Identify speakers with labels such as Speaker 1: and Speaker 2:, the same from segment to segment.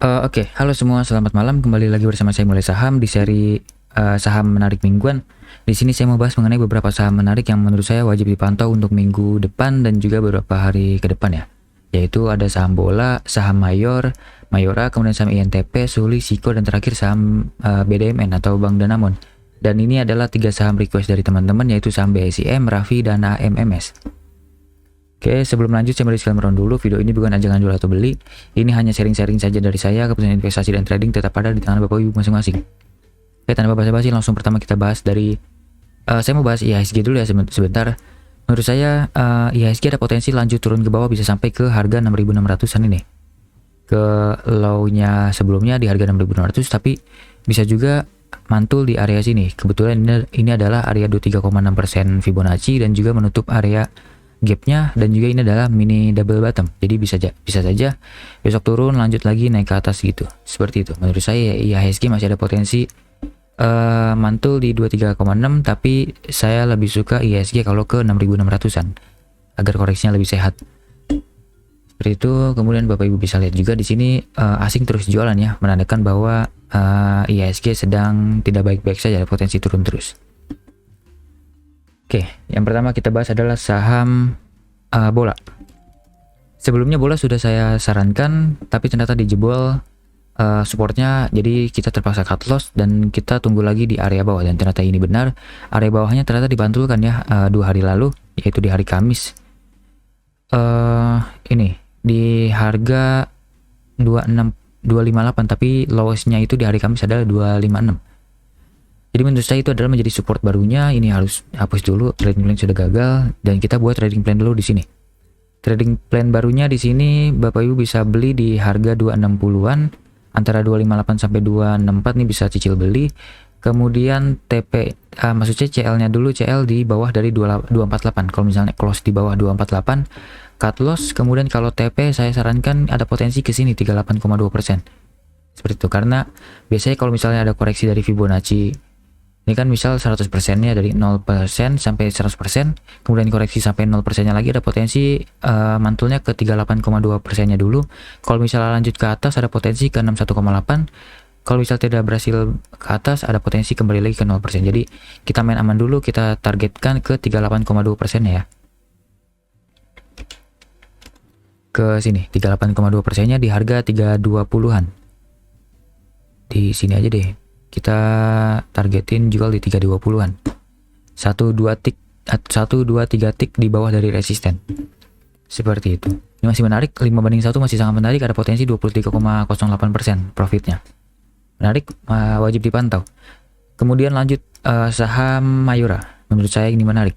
Speaker 1: Oke, halo semua, selamat malam. Kembali lagi bersama saya Mulai Saham di seri saham menarik mingguan. Di sini saya mau bahas mengenai beberapa saham menarik yang menurut saya wajib dipantau untuk minggu depan dan juga beberapa hari ke depan ya. Yaitu ada saham bola, saham Mayora, kemudian saham INTP, Suli, Siko, dan terakhir saham BDMN atau Bank Danamon. Dan ini adalah 3 saham request dari teman-teman, yaitu saham BSIM, Raffi, dan AMMS. Oke, sebelum lanjut saya beri disclaimer dulu, video ini bukan ajakan jual atau beli. Ini hanya sharing-sharing saja dari saya. Keputusan investasi dan trading tetap ada di tangan Bapak Ibu masing-masing. Oke, tanpa basa-basi langsung pertama kita bahas dari saya mau bahas IHSG dulu ya sebentar. Menurut saya IHSG ada potensi lanjut turun ke bawah, bisa sampai ke harga 6.600-an ini. Ke low-nya sebelumnya di harga 6.600, tapi bisa juga mantul di area sini. Kebetulan ini adalah area 23,6% Fibonacci dan juga menutup area gapnya, dan juga ini adalah mini double bottom, jadi bisa saja besok turun lanjut lagi naik ke atas gitu, seperti itu. Menurut saya IHSG masih ada potensi mantul di 23,6, tapi saya lebih suka IHSG kalau ke 6.600-an agar koreksinya lebih sehat, seperti itu. Kemudian Bapak Ibu bisa lihat juga di sini asing terus jualan ya, menandakan bahwa IHSG sedang tidak baik-baik saja, ada potensi turun terus. Oke, yang pertama kita bahas adalah saham bola. Sebelumnya bola sudah saya sarankan, tapi ternyata dijebol supportnya, jadi kita terpaksa cut loss dan kita tunggu lagi di area bawah. Dan ternyata ini benar, area bawahnya ternyata dipantulkan ya 2 hari lalu, yaitu di hari Kamis. Ini di harga 258, tapi lowest-nya itu di hari Kamis adalah 256. Jadi menurut saya itu adalah menjadi support barunya. Ini harus hapus dulu, trading plan sudah gagal dan kita buat trading plan dulu di sini. Trading plan barunya di sini Bapak Ibu bisa beli di harga 260-an, antara 258 sampai 264 nih bisa cicil beli. Kemudian maksudnya CL-nya dulu, CL di bawah dari 248. Kalau misalnya close di bawah 248, cut loss. Kemudian kalau TP saya sarankan ada potensi ke sini 38,2%. Seperti itu, karena biasanya kalau misalnya ada koreksi dari Fibonacci, ini kan misal 100%-nya dari 0% sampai 100%, kemudian koreksi sampai 0%-nya lagi, ada potensi mantulnya ke 38,2%-nya dulu. Kalau misalnya lanjut ke atas ada potensi ke 61,8. Kalau misalnya tidak berhasil ke atas ada potensi kembali lagi ke 0%. Jadi kita main aman dulu, kita targetkan ke 38,2%-nya ya. Ke sini 38,2%-nya di harga 320-an. Di sini aja deh. Kita targetin jual di 320-an. 1 2 3 tik di bawah dari resisten. Seperti itu. Ini masih menarik, 5/1 masih sangat menarik, ada potensi 23,08% profitnya. Menarik, wajib dipantau. Kemudian lanjut saham Mayora. Menurut saya ini menarik.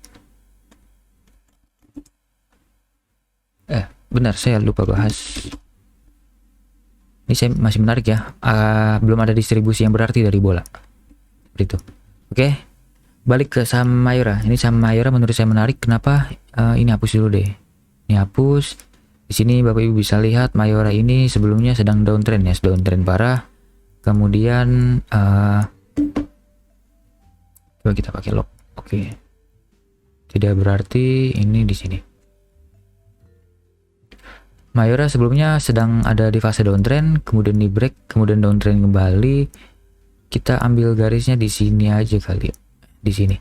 Speaker 1: Benar, saya lupa bahas. Ini saya masih menarik ya, belum ada distribusi yang berarti dari bola. Seperti itu. Oke, balik ke saham Mayora. Ini saham Mayora menurut saya menarik. Kenapa? Ini hapus dulu deh. Ini hapus. Di sini Bapak Ibu bisa lihat Mayora ini sebelumnya sedang downtrend ya, downtrend parah. Kemudian coba kita pakai lock. Oke. Tidak berarti ini di sini. Mayora sebelumnya sedang ada di fase downtrend, kemudian di break, kemudian downtrend kembali. Kita ambil garisnya di sini aja kali ya, di sini.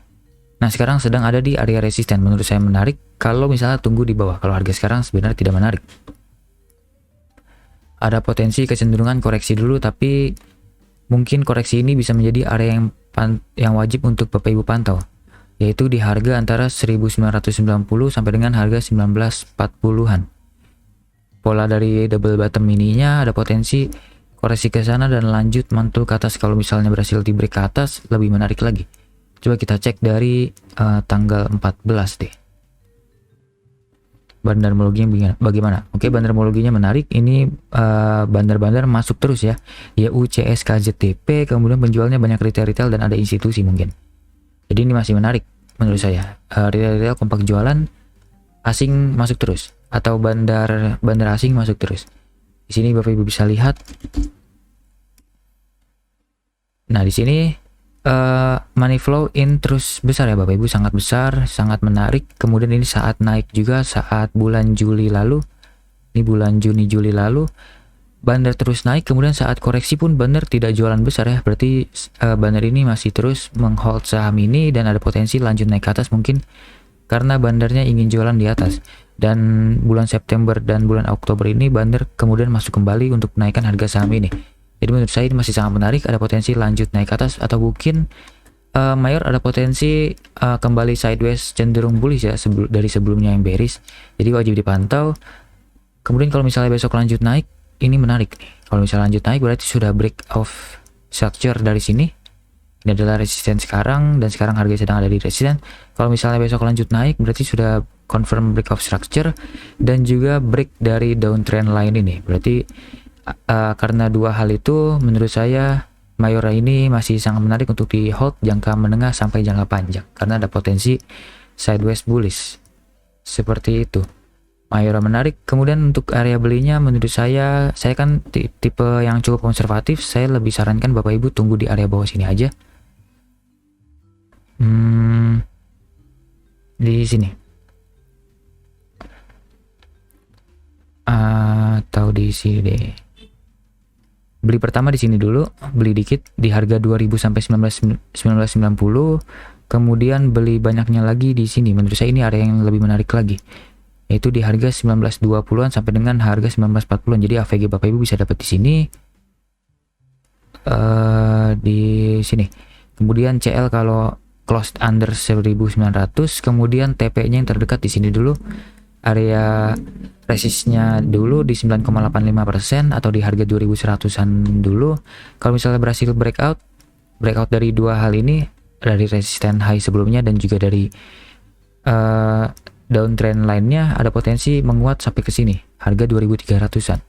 Speaker 1: Nah sekarang sedang ada di area resisten. Menurut saya menarik kalau misalnya tunggu di bawah. Kalau harga sekarang sebenarnya tidak menarik. Ada potensi kecenderungan koreksi dulu, tapi mungkin koreksi ini bisa menjadi area yang wajib untuk Bapak Ibu pantau, yaitu di harga antara 1990 sampai dengan harga 1940-an. Pola dari double bottom ininya ada potensi koreksi ke sana dan lanjut mantul ke atas. Kalau misalnya berhasil di break ke atas lebih menarik lagi. Coba kita cek dari tanggal 14 deh. Bandarmologinya bagaimana? Oke, bandarmologinya menarik. Ini bandar-bandar masuk terus ya. YU, CS, KZTP, kemudian penjualnya banyak retail dan ada institusi mungkin. Jadi ini masih menarik menurut saya. Retail kompak jualan, asing masuk terus, atau bandar asing masuk terus. Di sini Bapak Ibu bisa lihat. Nah, di sini money flow in terus besar ya Bapak Ibu, sangat besar, sangat menarik. Kemudian ini saat naik juga saat bulan Juli lalu. Ini bulan Juni Juli lalu Bandar terus naik, kemudian saat koreksi pun Bandar tidak jualan besar ya, berarti Bandar ini masih terus menghold saham ini dan ada potensi lanjut naik ke atas mungkin karena Bandarnya ingin jualan di atas. Dan bulan September dan bulan Oktober ini Bandar kemudian masuk kembali untuk menaikkan harga saham ini. Jadi menurut saya ini masih sangat menarik, ada potensi lanjut naik ke atas atau mungkin Mayor ada potensi kembali sideways cenderung bullish ya dari sebelumnya yang bearish. Jadi wajib dipantau. Kemudian kalau misalnya besok lanjut naik, ini menarik nih. Kalau misalnya lanjut naik berarti sudah break of structure dari sini. Ini adalah resisten sekarang dan sekarang harga sedang ada di resisten. Kalau misalnya besok lanjut naik berarti sudah confirm break of structure dan juga break dari downtrend line ini. Berarti karena dua hal itu menurut saya Mayora ini masih sangat menarik untuk di hold jangka menengah sampai jangka panjang karena ada potensi sideways bullish. Seperti itu. Mayora menarik. Kemudian untuk area belinya menurut saya kan tipe yang cukup konservatif. Saya lebih sarankan Bapak Ibu tunggu di area bawah sini aja. Di sini. Atau di sini deh. Beli pertama di sini dulu, beli dikit di harga 2000 sampai 1990. Kemudian beli banyaknya lagi di sini. Menurut saya ini area yang lebih menarik lagi. Yaitu di harga 1920-an sampai dengan harga 1940-an. Jadi AVG Bapak Ibu bisa dapat di sini. Di sini. Kemudian CL kalau closed under 1900, kemudian TP-nya yang terdekat di sini dulu. Area resistnya dulu di 9,85% atau di harga 2100-an dulu. Kalau misalnya berhasil breakout dari dua hal ini, dari resisten high sebelumnya dan juga dari downtrend lainnya, ada potensi menguat sampai ke sini harga 2300-an.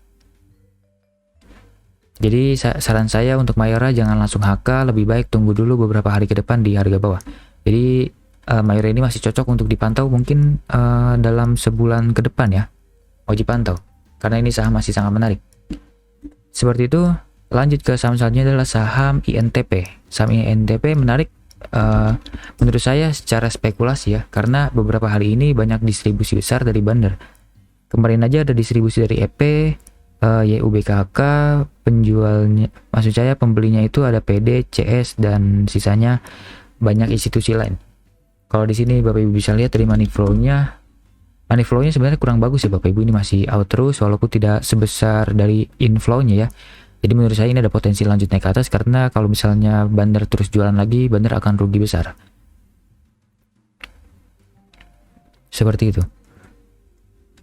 Speaker 1: Jadi saran saya untuk Mayora jangan langsung HK, lebih baik tunggu dulu beberapa hari ke depan di harga bawah. Jadi Mayora ini masih cocok untuk dipantau mungkin dalam sebulan ke depan ya. Wajib pantau karena ini saham masih sangat menarik. Seperti itu. Lanjut ke saham selanjutnya adalah saham INTP. Saham INTP menarik menurut saya secara spekulasi ya, karena beberapa hari ini banyak distribusi besar dari Bandar. Kemarin aja ada distribusi dari EP, YUBKK, penjualnya, maksud saya pembelinya itu ada PD, CS dan sisanya banyak institusi lain. Kalau di sini Bapak Ibu bisa lihat dari money flow-nya sebenarnya kurang bagus ya Bapak Ibu, ini masih out terus walaupun tidak sebesar dari inflow-nya ya. Jadi menurut saya ini ada potensi lanjut naik ke atas karena kalau misalnya Bandar terus jualan lagi, Bandar akan rugi besar. Seperti itu.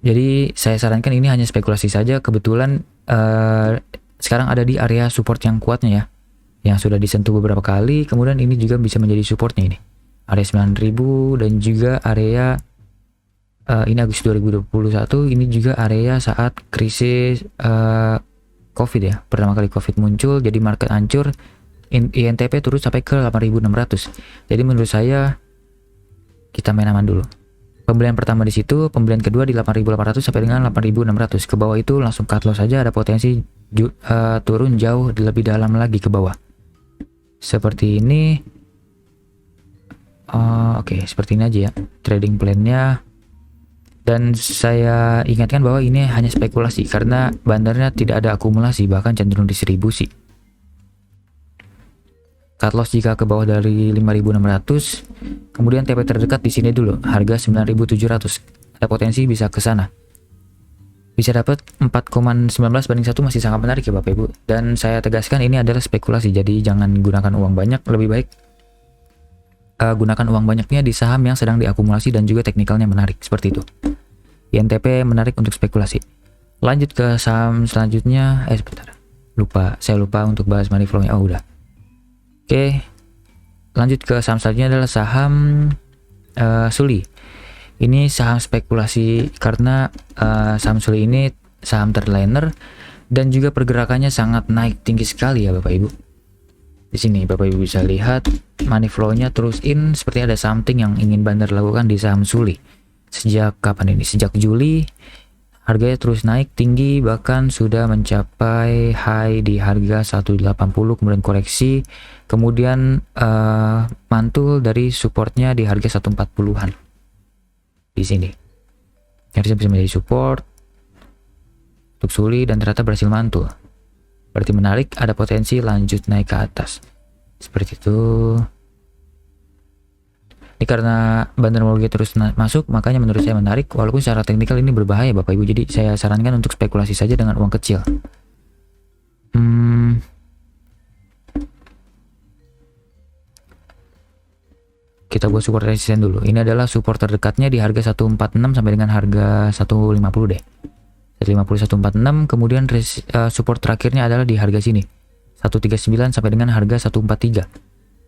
Speaker 1: Jadi saya sarankan ini hanya spekulasi saja. Kebetulan sekarang ada di area support yang kuatnya ya, yang sudah disentuh beberapa kali. Kemudian ini juga bisa menjadi supportnya ini, area 9000 dan juga area ini Agustus 2021. Ini juga area saat krisis COVID ya, pertama kali COVID muncul, jadi market hancur, INTP turun sampai ke 8600. Jadi menurut saya kita main aman dulu. Pembelian pertama di situ, pembelian kedua di 8800 sampai dengan 8600. Ke bawah itu langsung cut loss saja, ada potensi turun jauh lebih dalam lagi ke bawah. Seperti ini. Oke, seperti ini aja ya trading plan-nya. Dan saya ingatkan bahwa ini hanya spekulasi karena Bandarnya tidak ada akumulasi, bahkan cenderung distribusi. Cut loss jika ke bawah dari 5600. Kemudian TP terdekat di sini dulu, harga 9700. Ada potensi bisa ke sana. Bisa dapat 4,19 banding 1, masih sangat menarik ya Bapak Ibu. Dan saya tegaskan ini adalah spekulasi, jadi jangan gunakan uang banyak, lebih baik gunakan uang banyaknya di saham yang sedang diakumulasi dan juga teknikalnya menarik, seperti itu. INTP menarik untuk spekulasi. Lanjut ke saham selanjutnya. Sebentar, saya lupa untuk bahas money flow-nya. Oh udah. Oke, lanjut ke saham selanjutnya adalah saham Suli. Ini saham spekulasi karena saham Suli ini saham terliner dan juga pergerakannya sangat naik tinggi sekali ya Bapak Ibu. Di sini Bapak Ibu bisa lihat money flow-nya terus in, seperti ada something yang ingin Bandar lakukan di saham Suli. Sejak kapan ini? Sejak Juli harganya terus naik tinggi, bahkan sudah mencapai high di harga 180, kemudian koreksi, kemudian mantul dari supportnya di harga 140-an. Di sini harusnya bisa menjadi support untuk Suli dan ternyata berhasil mantul. Berarti menarik, ada potensi lanjut naik ke atas. Seperti itu. Ini karena Bandar Morgi terus masuk, makanya menurut saya menarik. Walaupun secara teknikal ini berbahaya Bapak Ibu. Jadi saya sarankan untuk spekulasi saja dengan uang kecil. Kita buat support resisten dulu. Ini adalah support terdekatnya di harga 146 sampai dengan harga 150 deh. 150 146, kemudian support terakhirnya adalah di harga sini. 139 sampai dengan harga 143.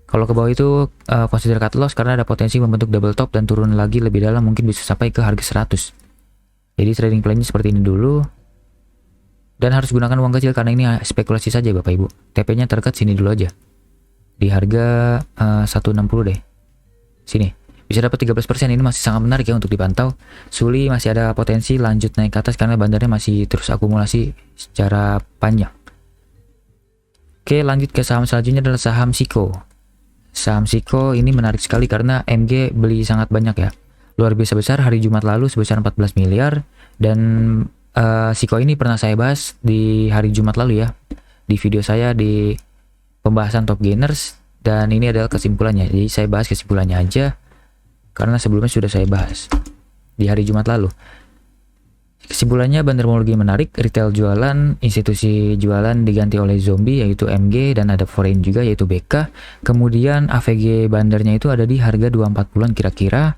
Speaker 1: Kalau ke bawah itu consider cut loss karena ada potensi membentuk double top dan turun lagi lebih dalam, mungkin bisa sampai ke harga 100. Jadi trading plan-nya seperti ini dulu. Dan harus gunakan uang kecil karena ini spekulasi saja Bapak Ibu. TP-nya terdekat sini dulu aja. Di harga 160 deh. Sini. Bisa dapat 13%, ini masih sangat menarik ya untuk dipantau. Suli masih ada potensi lanjut naik ke atas karena bandarnya masih terus akumulasi secara panjang. Oke, lanjut ke saham selanjutnya adalah saham Siko. Saham Siko ini menarik sekali karena MG beli sangat banyak ya. Luar biasa besar hari Jumat lalu sebesar 14 miliar. Dan Siko ini pernah saya bahas di hari Jumat lalu ya. Di video saya di pembahasan top gainers. Dan ini adalah kesimpulannya. Jadi saya bahas kesimpulannya aja. Karena sebelumnya sudah saya bahas di hari Jumat lalu. Kesimpulannya Bandar Morgi menarik, retail jualan, institusi jualan diganti oleh zombie yaitu MG dan ada foreign juga yaitu BK. Kemudian AVG bandarnya itu ada di harga 24-an kira-kira.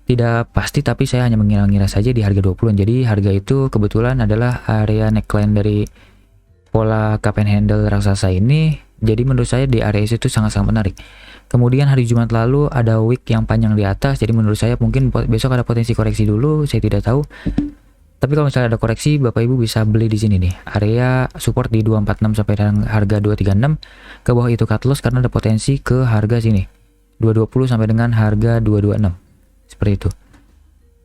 Speaker 1: Tidak pasti tapi saya hanya mengira-ngira saja di harga 20-an. Jadi harga itu kebetulan adalah area neckline dari pola cup and handle raksasa ini. Jadi menurut saya di area itu sangat-sangat menarik. Kemudian hari Jumat lalu ada wick yang panjang di atas. Jadi menurut saya mungkin besok ada potensi koreksi dulu, saya tidak tahu. Tapi kalau misalnya ada koreksi, Bapak Ibu bisa beli di sini nih. Area support di 246 sampai dengan harga 236. Ke bawah itu cut loss karena ada potensi ke harga sini. 220 sampai dengan harga 226. Seperti itu.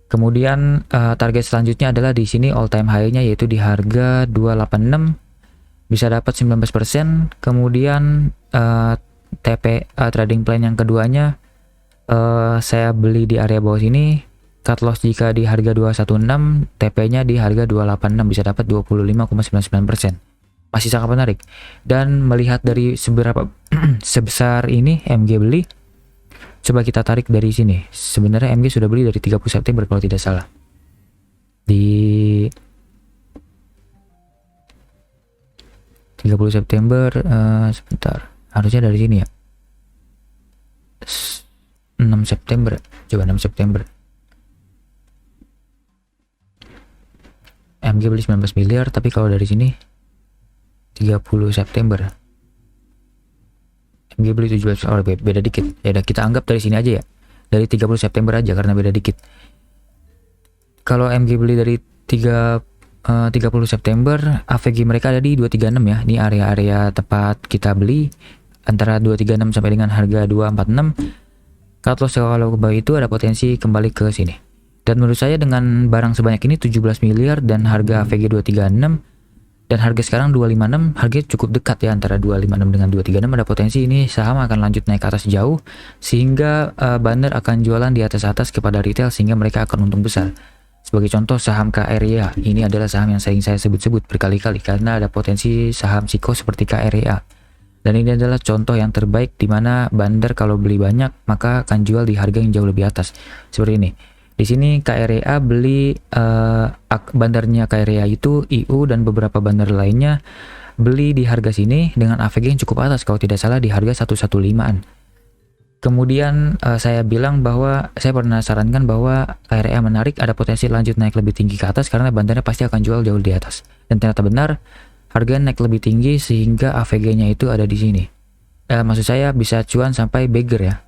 Speaker 1: Kemudian target selanjutnya adalah di sini all time high-nya yaitu di harga 286. Bisa dapat 19%. Kemudian TP trading plan yang keduanya saya beli di area bawah sini. Cut loss jika di harga 216, TP-nya di harga 286 bisa dapat 25,99%. Masih sangat menarik. Dan melihat dari seberapa sebesar ini MG beli, coba kita tarik dari sini. Sebenarnya MG sudah beli dari 30 September kalau tidak salah. Di 30 September sebentar. Harusnya dari sini ya. 6 September. Coba 6 September. MG beli 19 miliar, tapi kalau dari sini 30 September. MG beli 17, oh beda dikit. Ya udah kita anggap dari sini aja ya. Dari 30 September aja karena beda dikit. Kalau MG beli dari 30 September, AVG mereka ada di 236 ya. Ini area-area tepat kita beli antara 236 sampai dengan harga 246. Cut loss kalau ke bawah itu ada potensi kembali ke sini. Dan menurut saya dengan barang sebanyak ini 17 miliar dan harga AVG 236 dan harga sekarang 256, harganya cukup dekat ya antara 256 dengan 236. Ada potensi ini saham akan lanjut naik ke atas jauh sehingga Bandar akan jualan di atas-atas kepada retail sehingga mereka akan untung besar. Sebagai contoh saham KREA, ini adalah saham yang sering saya sebut-sebut berkali-kali karena ada potensi saham Siko seperti KREA. Dan ini adalah contoh yang terbaik di mana Bandar kalau beli banyak maka akan jual di harga yang jauh lebih atas. Seperti ini. Di sini KREA beli bandarnya KREA itu IU dan beberapa bandar lainnya beli di harga sini dengan AVG yang cukup atas kalau tidak salah di harga 115-an. Kemudian saya bilang bahwa saya pernah sarankan bahwa KREA menarik, ada potensi lanjut naik lebih tinggi ke atas karena bandarnya pasti akan jual jauh di atas. Dan ternyata benar, harga naik lebih tinggi sehingga AVG-nya itu ada di sini. Maksud saya bisa cuan sampai beggar ya.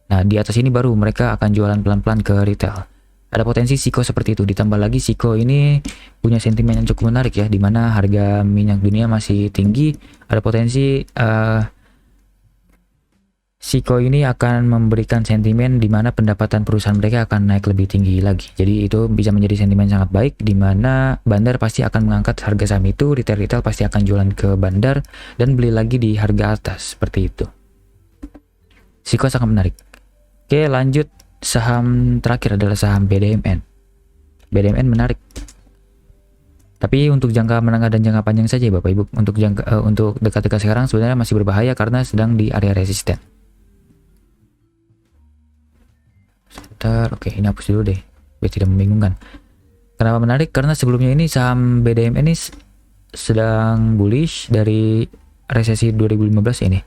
Speaker 1: Nah, di atas ini baru mereka akan jualan pelan-pelan ke retail. Ada potensi Siko seperti itu. Ditambah lagi Siko ini punya sentimen yang cukup menarik ya, di mana harga minyak dunia masih tinggi. Ada potensi Siko ini akan memberikan sentimen di mana pendapatan perusahaan mereka akan naik lebih tinggi lagi. Jadi itu bisa menjadi sentimen sangat baik, di mana Bandar pasti akan mengangkat harga saham itu, retail pasti akan jualan ke Bandar dan beli lagi di harga atas seperti itu. Siko sangat menarik. Oke, lanjut saham terakhir adalah saham BDMN. BDMN menarik. Tapi Tapi untuk jangka menengah dan jangka panjang saja ya Bapak Ibu. Untuk dekat-dekat sekarang sebenarnya masih berbahaya karena sedang di area resisten. Sebentar, oke, ini hapus dulu deh biar tidak membingungkan. Kenapa menarik? Karena sebelumnya ini saham BDM ini sedang bullish dari resesi 2015 ini.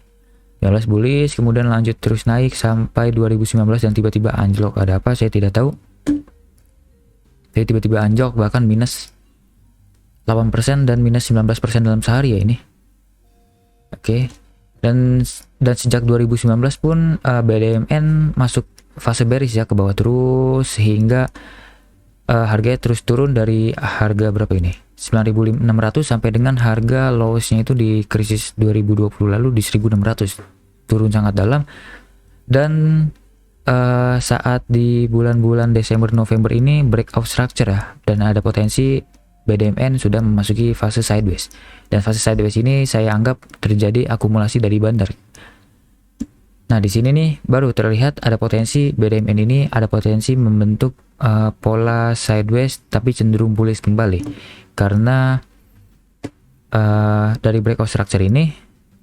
Speaker 1: 15 bullish, kemudian lanjut terus naik sampai 2019 dan tiba-tiba anjlok. Ada apa? Saya tidak tahu. Jadi tiba-tiba anjlok bahkan minus 8% dan minus 19% dalam sehari ya ini. Oke. Dan sejak 2019 pun BDMN masuk fase bearish ya, ke bawah terus sehingga harganya terus turun dari harga berapa ini? 9.600 sampai dengan harga lowest-nya itu di krisis 2020 lalu di 1.600. Turun sangat dalam. Dan saat di bulan-bulan Desember November ini breakout structure ya, dan ada potensi BDMN sudah memasuki fase sideways. Dan fase sideways ini saya anggap terjadi akumulasi dari bandar. Nah, di sini nih baru terlihat ada potensi BDMN ini ada potensi membentuk pola sideways tapi cenderung bullish kembali. Karena dari breakout structure ini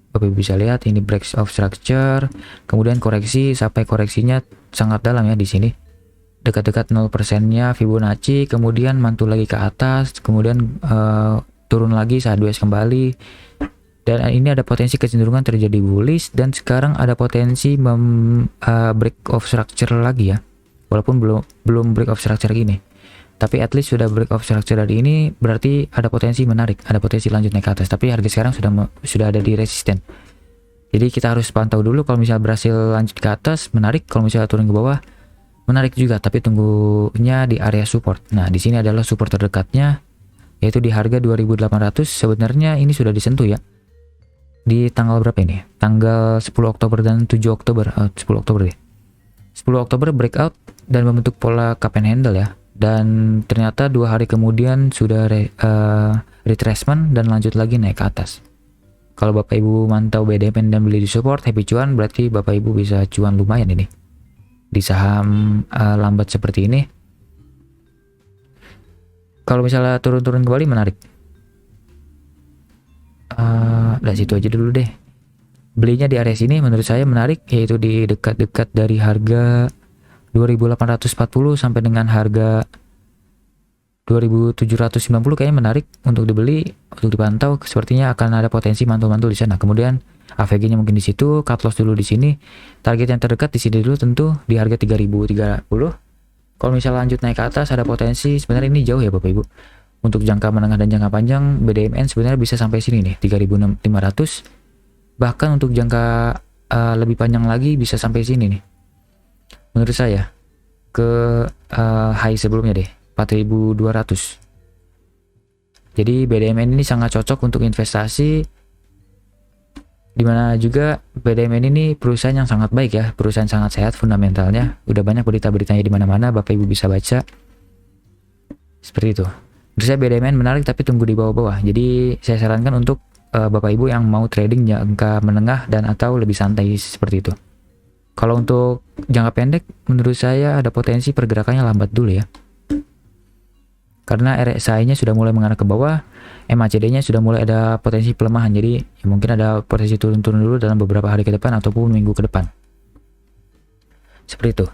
Speaker 1: Bapak Ibu bisa lihat ini breakout structure, kemudian koreksi sampai koreksinya sangat dalam ya di sini. Dekat-dekat 0%-nya Fibonacci, kemudian mantul lagi ke atas, kemudian turun lagi sideways kembali. Dan ini ada potensi kecenderungan terjadi bullish, dan sekarang ada potensi break of structure lagi ya. Walaupun belum break of structure gini. Tapi at least sudah break of structure dari ini, berarti ada potensi menarik, ada potensi lanjut naik ke atas. Tapi harga sekarang sudah ada di resisten. Jadi kita harus pantau dulu, kalau misalnya berhasil lanjut ke atas menarik, kalau misalnya turun ke bawah menarik juga, tapi tunggunya di area support. Nah, di sini adalah support terdekatnya, yaitu di harga 2.800. Sebenarnya ini sudah disentuh ya. Di tanggal berapa ini? Tanggal 10 Oktober dan 7 Oktober. 10 Oktober deh. 10 Oktober breakout dan membentuk pola cup and handle ya. Dan ternyata 2 hari kemudian sudah retracement dan lanjut lagi naik ke atas. Kalau Bapak Ibu mantau BDMN dan beli di support happy cuan, berarti Bapak Ibu bisa cuan lumayan ini. Di saham lambat seperti ini. Kalau misalnya turun-turun kembali menarik. Dari situ aja dulu deh. Belinya di area sini menurut saya menarik, yaitu di dekat-dekat dari harga 2.840 sampai dengan harga 2.790 kayaknya menarik untuk dibeli, untuk dipantau. Sepertinya akan ada potensi mantul-mantul di sana. Kemudian AVG-nya mungkin di situ, cut loss dulu di sini. Target yang terdekat di sini dulu tentu di harga 3.030. Kalau misalnya lanjut naik ke atas ada potensi, sebenarnya ini jauh ya Bapak Ibu. Untuk jangka menengah dan jangka panjang BDMN sebenarnya bisa sampai sini nih, 3.500. Bahkan untuk jangka lebih panjang lagi bisa sampai sini nih. Menurut saya ke high sebelumnya deh, 4.200. Jadi BDMN ini sangat cocok untuk investasi, dimana juga BDMN ini perusahaan yang sangat baik ya, perusahaan sangat sehat fundamentalnya. Udah banyak berita-beritanya di mana-mana, Bapak Ibu bisa baca. Seperti itu. Menurut saya BDMN menarik tapi tunggu di bawah-bawah. Jadi saya sarankan untuk Bapak Ibu yang mau trading jangka menengah dan atau lebih santai seperti itu. Kalau untuk jangka pendek, menurut saya ada potensi pergerakannya lambat dulu ya. Karena RSI-nya sudah mulai mengarah ke bawah, MACD-nya sudah mulai ada potensi pelemahan. Jadi ya mungkin ada potensi turun-turun dulu dalam beberapa hari ke depan ataupun minggu ke depan. Seperti itu.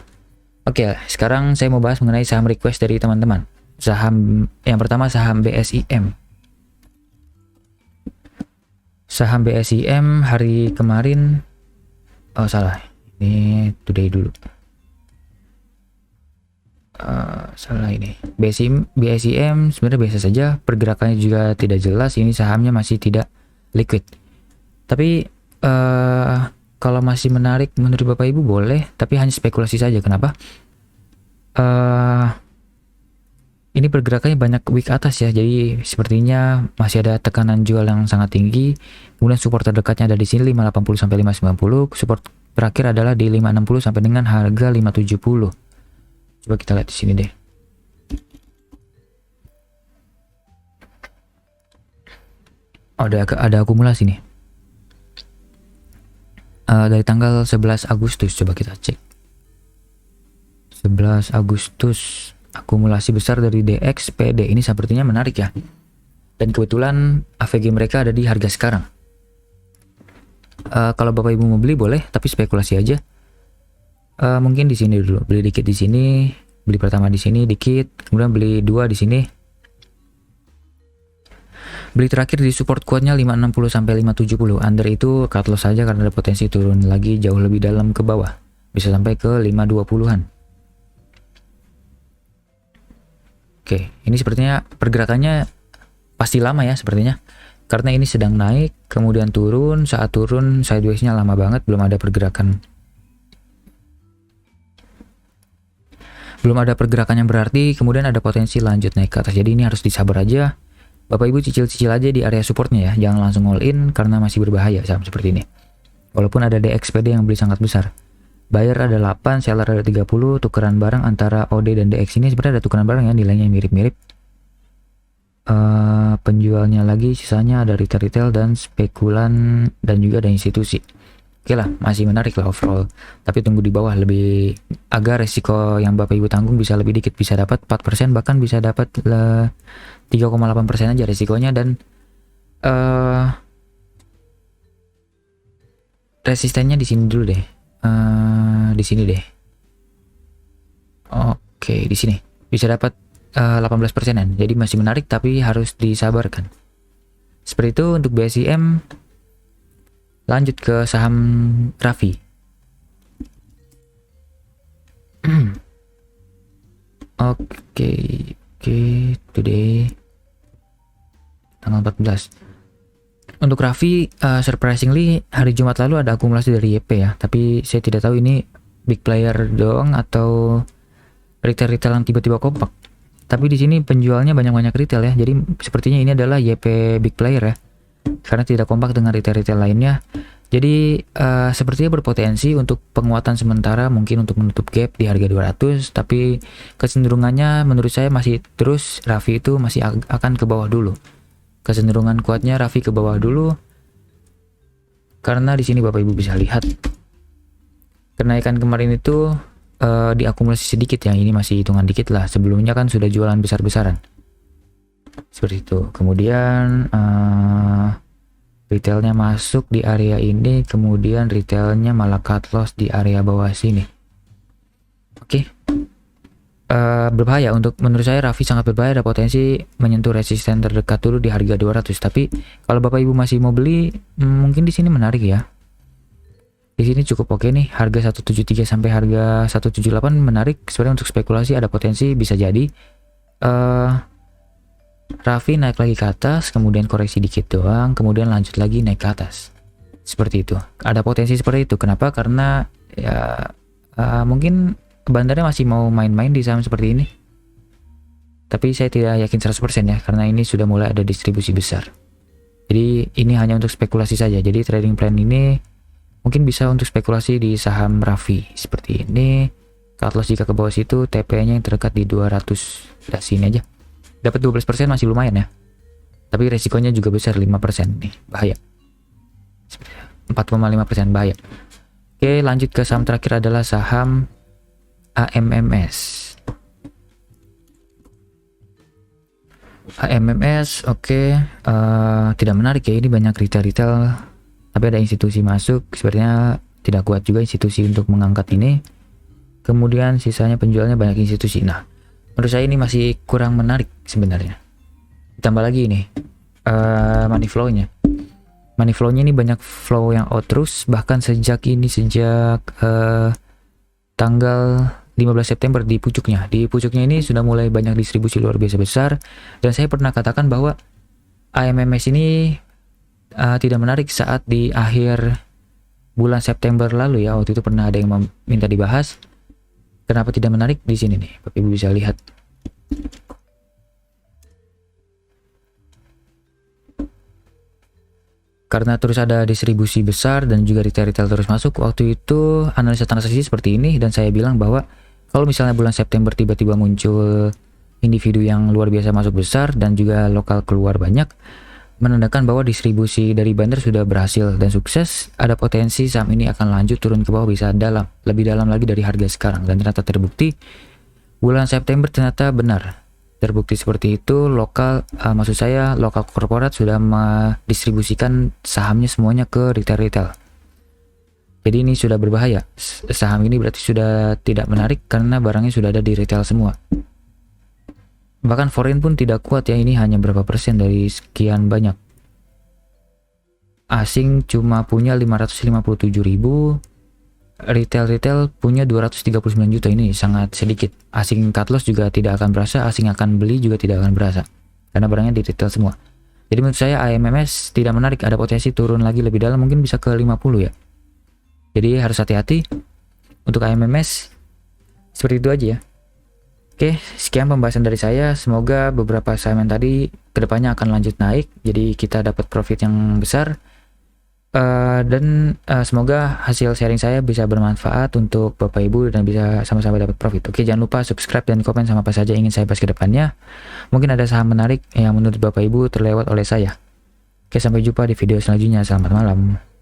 Speaker 1: Oke, sekarang saya mau bahas mengenai saham request dari teman-teman. Saham yang pertama saham BSIM. Saham BSIM hari kemarin, oh salah. Ini today dulu. Salah ini. BSIM sebenarnya biasa saja, pergerakannya juga tidak jelas. Ini sahamnya masih tidak liquid. Tapi kalau masih menarik menurut Bapak Ibu boleh, tapi hanya spekulasi saja. Kenapa? Ini pergerakannya banyak wick atas ya, jadi sepertinya masih ada tekanan jual yang sangat tinggi. Kemudian support terdekatnya ada di sini 580 sampai 590. Support terakhir adalah di 560 sampai dengan harga 570. Coba kita lihat di sini deh. Oh, ada akumulasi nih. Dari tanggal 11 Agustus coba kita cek. 11 Agustus akumulasi besar dari DXPD ini sepertinya menarik ya. dan kebetulan AVG mereka ada di harga sekarang. Kalau Bapak Ibu mau beli boleh, tapi spekulasi aja. Mungkin di sini dulu, beli dikit di sini, beli pertama di sini dikit, kemudian beli dua di sini. Beli terakhir di support kuatnya 560 sampai 570. Under itu cut loss saja karena ada potensi turun lagi jauh lebih dalam ke bawah. Bisa sampai ke 520-an. Oke, ini sepertinya pergerakannya pasti lama ya sepertinya. Karena ini sedang naik, kemudian turun, saat turun sideways-nya lama banget, belum ada pergerakan. Belum ada pergerakan yang berarti, kemudian ada potensi lanjut naik ke atas. Jadi ini harus disabar aja. Bapak Ibu cicil-cicil aja di area supportnya ya, jangan langsung all in karena masih berbahaya saham seperti ini. Walaupun ada DXPD yang beli sangat besar. Buyer ada 8, seller ada 30, tukeran barang antara OD dan DX ini sebenarnya ada tukeran barang ya, nilainya mirip-mirip. Penjualnya lagi, sisanya ada retail dan spekulan dan juga ada institusi. Oke lah, masih menarik lah overall. Tapi tunggu di bawah, lebih agak resiko yang Bapak Ibu tanggung bisa lebih dikit, bisa dapat 4%, bahkan bisa dapat 3,8% aja resikonya. Dan resistennya di sini dulu deh. Di sini deh. Oke, di sini bisa dapat 18%-an. Jadi masih menarik tapi harus disabarkan. Seperti itu untuk BSIM. Lanjut ke saham Raffi. Oke, today tanggal 14. Untuk Raffi, surprisingly hari Jumat lalu ada akumulasi dari YP ya. Tapi saya tidak tahu ini big player doang atau retail-retail yang tiba-tiba kompak. Tapi di sini penjualnya banyak-banyak retail ya. Jadi sepertinya ini adalah YP big player ya. Karena tidak kompak dengan retail-retail lainnya. Jadi sepertinya berpotensi untuk penguatan sementara, mungkin untuk menutup gap di harga 200, tapi kecenderungannya menurut saya masih terus Raffi itu masih akan ke bawah dulu. Kecenderungan kuatnya Raffi ke bawah dulu. Karena di sini Bapak Ibu bisa lihat kenaikan kemarin itu diakumulasi sedikit ya, ini masih hitungan dikit lah. Sebelumnya kan sudah jualan besar-besaran. Seperti itu. Kemudian retailnya masuk di area ini, kemudian retailnya malah cut loss di area bawah sini. Oke. Berbahaya untuk menurut saya. Raffi sangat berbahaya, ada potensi menyentuh resisten terdekat dulu di harga 200. Tapi kalau Bapak Ibu masih mau beli, mungkin di sini menarik ya. Di sini cukup oke nih, harga 173 sampai harga 178 menarik. Sebenarnya untuk spekulasi ada potensi bisa jadi Raffi naik lagi ke atas, kemudian koreksi dikit doang, kemudian lanjut lagi naik ke atas. Seperti itu. Ada potensi seperti itu. Kenapa? Karena ya mungkin bandarnya masih mau main-main di saham seperti ini. Tapi saya tidak yakin 100% ya, karena ini sudah mulai ada distribusi besar. Jadi ini hanya untuk spekulasi saja. Jadi trading plan ini mungkin bisa untuk spekulasi di saham Raffi seperti ini. Cut loss jika ke bawah situ, TP-nya yang terdekat di 200. Nah, sini aja. Dapat 12% masih lumayan ya. Tapi resikonya juga besar, 5% nih, bahaya. 4,5% bahaya. Oke, lanjut ke saham terakhir adalah saham AMMS. AMMS, oke, tidak menarik ya, ini banyak retail-retail, tapi ada institusi masuk, sebenarnya tidak kuat juga institusi untuk mengangkat ini. Kemudian sisanya penjualnya banyak institusi. Nah, menurut saya ini masih kurang menarik sebenarnya. Ditambah lagi ini money flow-nya. Money flow-nya ini banyak flow yang out terus, bahkan sejak tanggal 15 September di pucuknya. Di pucuknya ini sudah mulai banyak distribusi luar biasa besar. Dan saya pernah katakan bahwa AMMS ini tidak menarik saat di akhir bulan September lalu ya. Waktu itu pernah ada yang minta dibahas. Kenapa tidak menarik? Di sini nih, Bapak Ibu bisa lihat. Karena terus ada distribusi besar dan juga retail-retail terus masuk. Waktu itu analisa transaksi seperti ini, dan saya bilang bahwa kalau misalnya bulan September tiba-tiba muncul individu yang luar biasa masuk besar dan juga lokal keluar banyak, menandakan bahwa distribusi dari bandar sudah berhasil dan sukses. Ada potensi saham ini akan lanjut turun ke bawah, bisa lebih dalam lagi dari harga sekarang. Dan ternyata terbukti bulan September ternyata benar. terbukti seperti itu, maksud saya lokal korporat sudah mendistribusikan sahamnya semuanya ke retail-retail. Jadi ini sudah berbahaya. Saham ini berarti sudah tidak menarik karena barangnya sudah ada di retail semua. Bahkan foreign pun tidak kuat ya, ini hanya berapa persen dari sekian banyak. Asing cuma punya 557.000, retail punya 239 juta, ini sangat sedikit. Asing cut loss juga tidak akan berasa, asing akan beli juga tidak akan berasa. Karena barangnya di retail semua. Jadi menurut saya AMMS tidak menarik, ada potensi turun lagi lebih dalam, mungkin bisa ke 50 ya. Jadi harus hati-hati untuk AMMS. Seperti itu aja ya. Oke, sekian pembahasan dari saya. Semoga beberapa saham yang tadi kedepannya akan lanjut naik. Jadi kita dapat profit yang besar. Dan semoga hasil sharing saya bisa bermanfaat untuk Bapak Ibu dan bisa sama-sama dapat profit. Oke, jangan lupa subscribe dan komen sama apa saja yang ingin saya bahas ke depannya. Mungkin ada saham menarik yang menurut Bapak Ibu terlewat oleh saya. Oke, sampai jumpa di video selanjutnya. Selamat malam.